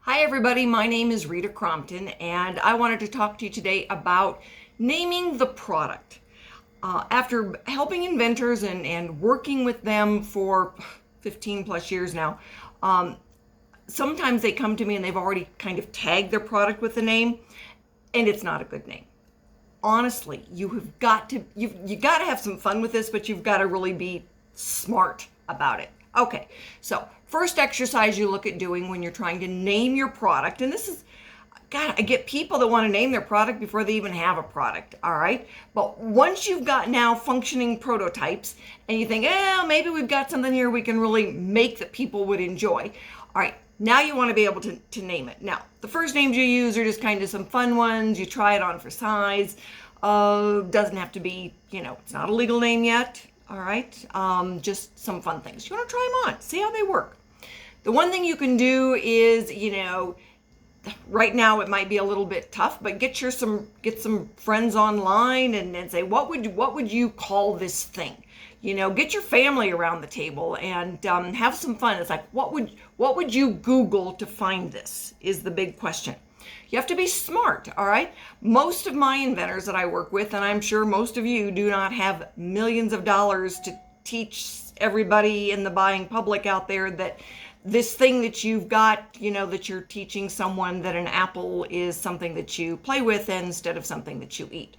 Hi everybody, my name is Rita Crompton and I wanted to talk to you today about naming the product. After helping inventors and working with them for 15 plus years now, sometimes they come to me and they've already kind of tagged their product with a name and it's not a good name. Honestly, you've got to have some fun with this, but you've got to really be smart about it. Okay, so first exercise you look at doing when you're trying to name your product, and this is, God, I get people that want to name their product before they even have a product, all right? But once you've got now functioning prototypes and you think, maybe we've got something here we can really make that people would enjoy, all right, now you want to be able to name it. Now, the first names you use are just kind of some fun ones. You try it on for size. Doesn't have to be, it's not a legal name yet. All right, just some fun things. You want to try them on, see how they work. The one thing you can do is, right now it might be a little bit tough, but get some friends online and say, what would you call this thing? Get your family around the table and have some fun. It's like, what would you Google to find this is the big question. You have to be smart, all right? Most of my inventors that I work with, and I'm sure most of you do not have millions of dollars to teach everybody in the buying public out there that this thing that you've got, that you're teaching someone that an apple is something that you play with instead of something that you eat.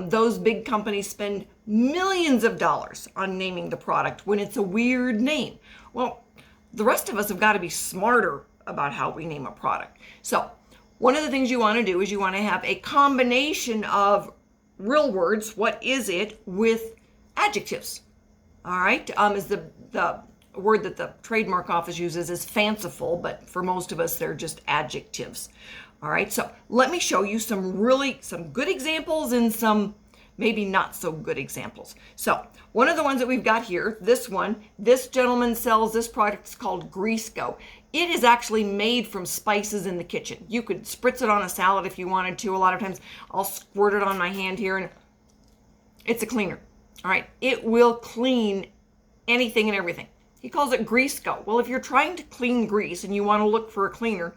Those big companies spend millions of dollars on naming the product when it's a weird name. Well, the rest of us have got to be smarter about how we name a product. So one of the things you want to do is you want to have a combination of real words, what is it, with adjectives. All right, is the word that the trademark office uses is fanciful, but for most of us, they're just adjectives. All right, so let me show you some good examples and some maybe not so good examples. So one of the ones that we've got here, this gentleman sells this product. It's called Grease Go. It is actually made from spices in the kitchen. You could spritz it on a salad if you wanted to. A lot of times I'll squirt it on my hand here and it's a cleaner. All right, it will clean anything and everything. He calls it Grease Go. Well, if you're trying to clean grease and you want to look for a cleaner,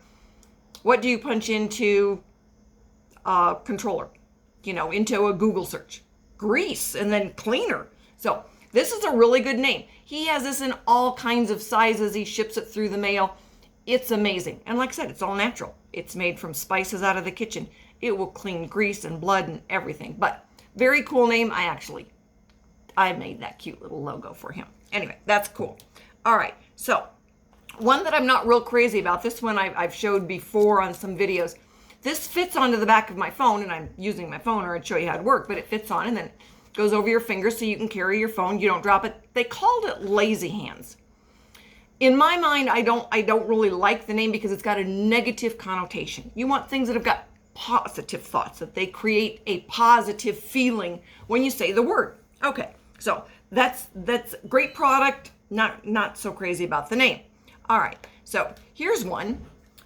what do you punch into a controller? Into a Google search? Grease and then cleaner. So this is a really good name. He has this in all kinds of sizes. He ships it through the mail. It's amazing. And like I said, it's all natural. It's made from spices out of the kitchen. It will clean grease and blood and everything. But very cool name. I made that cute little logo for him. Anyway, that's cool. All right. So one that I'm not real crazy about, this one I've showed before on some videos. This fits onto the back of my phone, and I'm using my phone, or I'd show you how it works, but it fits on, and then it goes over your finger so you can carry your phone. You don't drop it. They called it Lazy Hands. In my mind, I don't really like the name because it's got a negative connotation. You want things that have got positive thoughts, that they create a positive feeling when you say the word. Okay, so that's great product. Not so crazy about the name. All right, so here's one.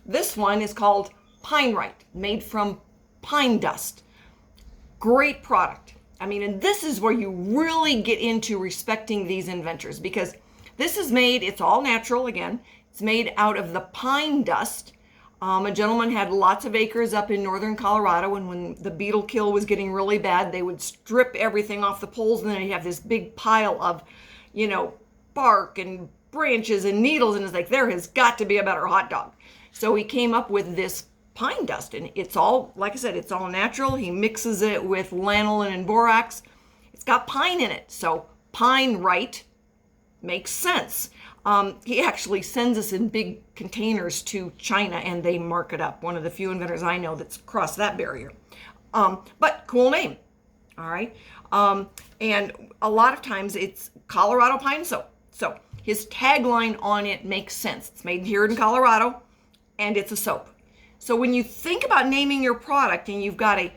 This one is called Pine Right, made from pine dust. Great product. And this is where you really get into respecting these inventors, because this is made, it's all natural again. It's made out of the pine dust. A gentleman had lots of acres up in northern Colorado, and when the beetle kill was getting really bad, they would strip everything off the poles, and then you'd have this big pile of, bark and branches and needles, and it's like, there has got to be a better hot dog. So he came up with this pine dust, and it's all, like I said, it's all natural. He mixes it with lanolin and borax. It's got pine in it, so Pine Right makes sense. He actually sends us in big containers to China, and they mark it up. One of the few inventors I know that's crossed that barrier. But cool name, all right? And a lot of times it's Colorado pine soap. So his tagline on it makes sense. It's made here in Colorado, and it's a soap. So when you think about naming your product and you've got a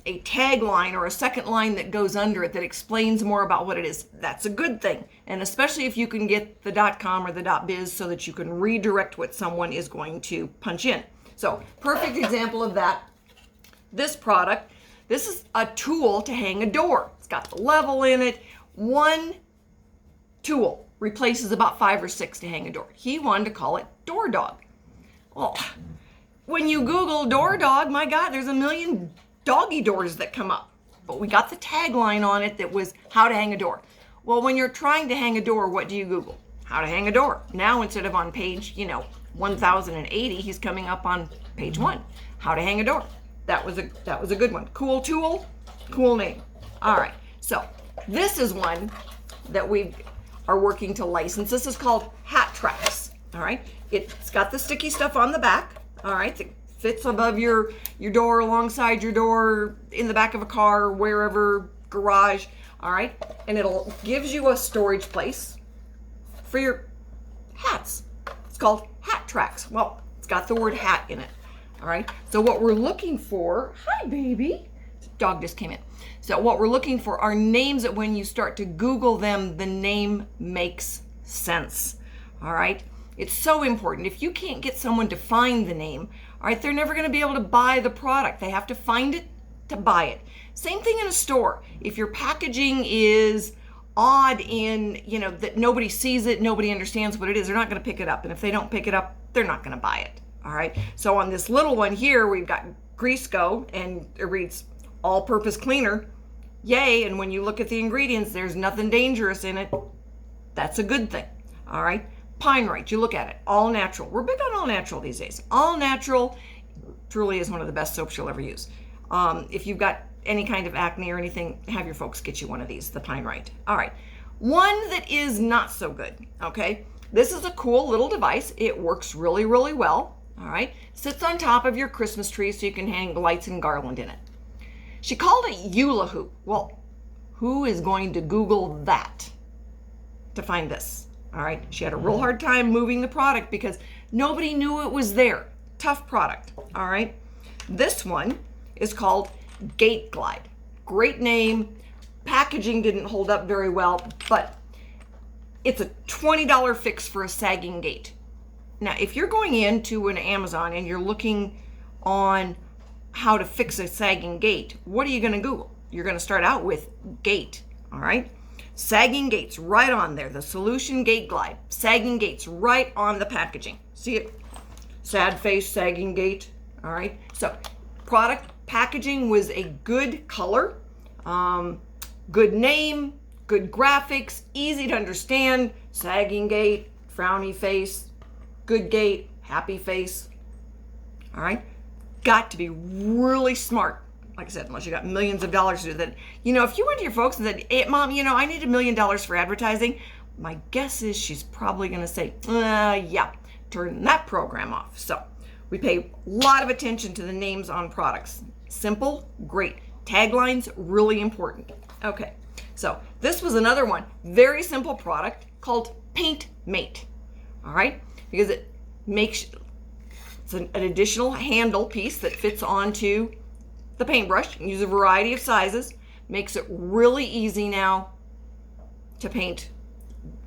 tagline or a second line that goes under it that explains more about what it is, that's a good thing. And especially if you can get the .com or the .biz so that you can redirect what someone is going to punch in. So perfect example of that. This product, this is a tool to hang a door. It's got the level in it. One tool replaces about 5 or 6 to hang a door. He wanted to call it Door Dog. Well, when you Google door dog, my God, there's a million doggy doors that come up. But we got the tagline on it that was how to hang a door. Well, when you're trying to hang a door, what do you Google? How to hang a door. Now, instead of on page, 1080, he's coming up on page 1. How to hang a door. That was a good one. Cool tool, cool name. All right. So this is one that we are working to license. This is called Hat Tracks. All right. It's got the sticky stuff on the back. All right. It fits above your door, alongside your door, in the back of a car, wherever, garage. All right. And it'll gives you a storage place for your hats. It's called Hat Tracks. Well, it's got the word hat in it. All right. So what we're looking for, hi baby, dog just came in. So what we're looking for are names that when you start to Google them, the name makes sense. All right. It's so important. If you can't get someone to find the name, all right, they're never going to be able to buy the product. They have to find it to buy it. Same thing in a store. If your packaging is odd in, that nobody sees it, nobody understands what it is, they're not going to pick it up. And if they don't pick it up, they're not going to buy it. All right. So on this little one here, we've got Greaseco, and it reads all-purpose cleaner. Yay. And when you look at the ingredients, there's nothing dangerous in it. That's a good thing. All right. Pine Right, you look at it, all natural. We're big on all natural these days. All natural truly is one of the best soaps you'll ever use. If you've got any kind of acne or anything, have your folks get you one of these, the Pine Right. All right. One that is not so good, okay? This is a cool little device. It works really, really well, all right? Sits on top of your Christmas tree so you can hang lights and garland in it. She called it Hula Hoop. Well, who is going to Google that to find this? All right, she had a real hard time moving the product because nobody knew it was there. Tough product, all right? This one is called Gate Glide. Great name. Packaging didn't hold up very well, but it's a $20 fix for a sagging gate. Now, if you're going into an Amazon and you're looking on how to fix a sagging gate, what are you going to Google? You're going to start out with gate, all right? Sagging gates right on there. The Solution Gate Glide. Sagging gates right on the packaging. See it? Sad face, sagging gate. All right. So product packaging was a good color, good name, good graphics, easy to understand. Sagging gate, frowny face, good gate, happy face. All right. Got to be really smart. Like I said, unless you got millions of dollars to do that. If you went to your folks and said, hey, Mom, I need $1 million for advertising, my guess is she's probably going to say, yeah, turn that program off. So we pay a lot of attention to the names on products. Simple, great. Taglines, really important. Okay, so this was another one. Very simple product called Paint Mate. All right, because it makes, it's an additional handle piece that fits onto the paintbrush. You can use a variety of sizes. Makes it really easy now to paint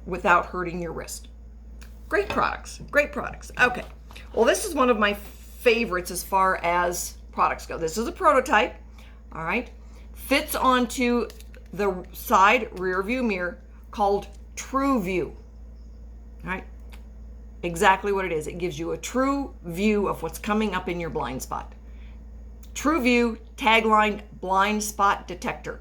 without hurting your wrist. Great products. Great products. Okay. Well, this is one of my favorites as far as products go. This is a prototype. All right. Fits onto the side rear view mirror called True View. All right. Exactly what it is. It gives you a true view of what's coming up in your blind spot. True View, tagline, blind spot detector.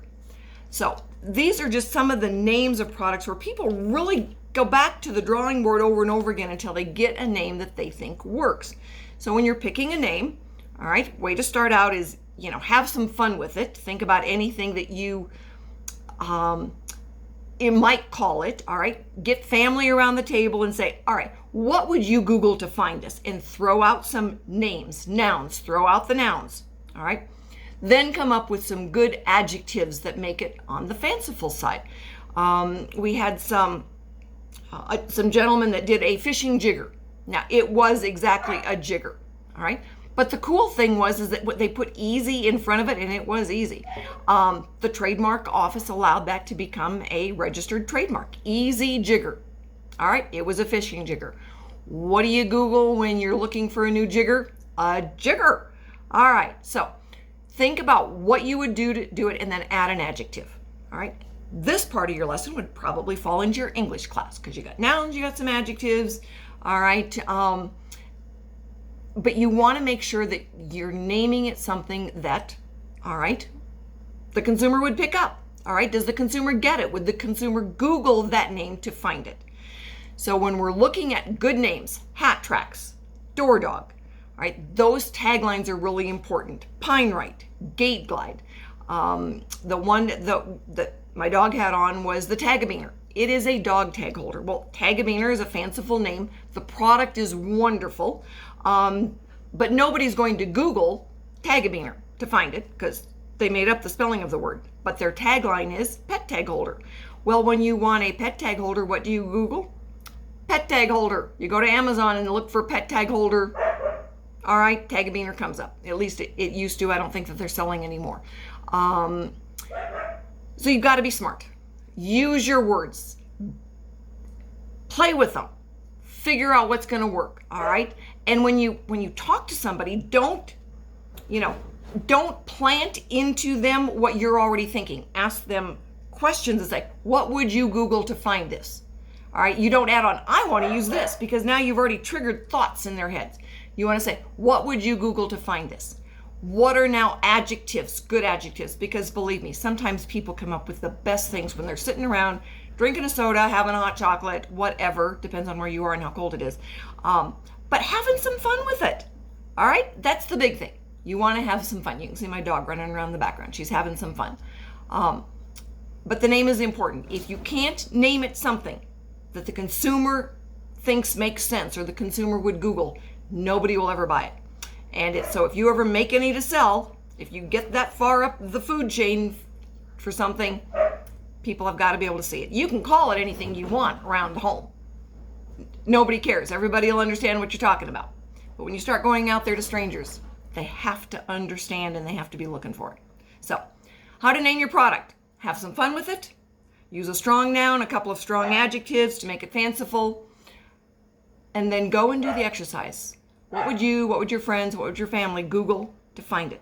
So these are just some of the names of products where people really go back to the drawing board over and over again until they get a name that they think works. So when you're picking a name, all right, way to start out is, have some fun with it. Think about anything that you might call it, all right? Get family around the table and say, all right, what would you Google to find this? And throw out some names, nouns, throw out the nouns. All right. Then come up with some good adjectives that make it on the fanciful side. We had some gentlemen that did a fishing jigger. Now, it was exactly a jigger. All right. But the cool thing is that they put easy in front of it, and it was easy. The trademark office allowed that to become a registered trademark. Easy jigger. All right. It was a fishing jigger. What do you Google when you're looking for a new jigger? A jigger. All right, so think about what you would do to do it and then add an adjective. All right, this part of your lesson would probably fall into your English class because you got nouns, you got some adjectives. All right, but you want to make sure that you're naming it something that, all right, the consumer would pick up. All right, does the consumer get it? Would the consumer Google that name to find it? So when we're looking at good names, Hat Tracks, Door Dog, all right, those taglines are really important. Pine Right, Gate Glide. The one that my dog had on was the Tagabiner. It is a dog tag holder. Well, Tagabiner is a fanciful name. The product is wonderful, but nobody's going to Google Tagabiner to find it because they made up the spelling of the word. But their tagline is pet tag holder. Well, when you want a pet tag holder, what do you Google? Pet tag holder. You go to Amazon and look for pet tag holder. All right, Tagabiner comes up. At least it used to. I don't think that they're selling anymore. So you've got to be smart. Use your words. Play with them. Figure out what's going to work. All right. And when you talk to somebody, don't plant into them what you're already thinking. Ask them questions and say, what would you Google to find this? All right. You don't add on, I want to use this, because now you've already triggered thoughts in their heads. You want to say, what would you Google to find this? What are now adjectives, good adjectives? Because believe me, sometimes people come up with the best things when they're sitting around drinking a soda, having a hot chocolate, whatever, depends on where you are and how cold it is. But having some fun with it. All right, that's the big thing. You want to have some fun. You can see my dog running around in the background. She's having some fun. But the name is important. If you can't name it something that the consumer thinks makes sense or the consumer would Google, nobody will ever buy it. And so if you ever make any to sell, if you get that far up the food chain for something, people have got to be able to see it. You can call it anything you want around the home. Nobody cares. Everybody will understand what you're talking about. But when you start going out there to strangers, they have to understand and they have to be looking for it. So, how to name your product. Have some fun with it. Use a strong noun, a couple of strong adjectives to make it fanciful. And then go and do the exercise. What would your friends, what would your family Google to find it?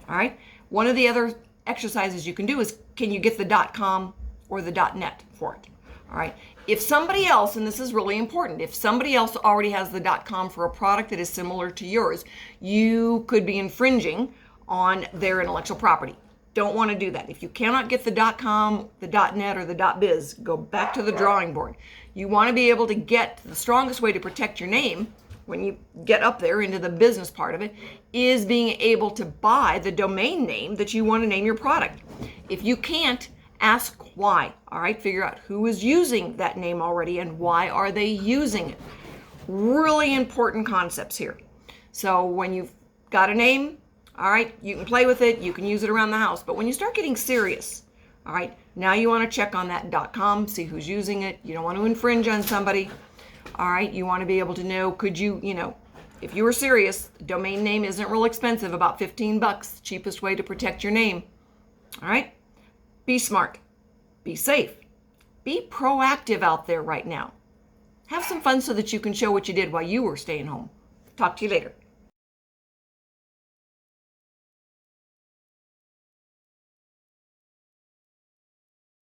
All right. One of the other exercises you can do is, can you get the .com or the .net for it? All right. If somebody else, and this is really important, if somebody else already has the .com for a product that is similar to yours, you could be infringing on their intellectual property. Don't want to do that. If you cannot get the .com, the .net, or the .biz, go back to the drawing board. You want to be able to get the strongest way to protect your name when you get up there into the business part of it is being able to buy the domain name that you want to name your product. If you can't, ask why. All right, figure out who is using that name already and why are they using it. Really important concepts here. So when you've got a name, all right, you can play with it, you can use it around the house, but when you start getting serious, all right, now you want to check on that .com, see who's using it. You don't want to infringe on somebody. All right, you want to be able to know, could you, if you were serious, domain name isn't real expensive, about $15, cheapest way to protect your name. All right, be smart, be safe, be proactive out there right now. Have some fun so that you can show what you did while you were staying home. Talk to you later.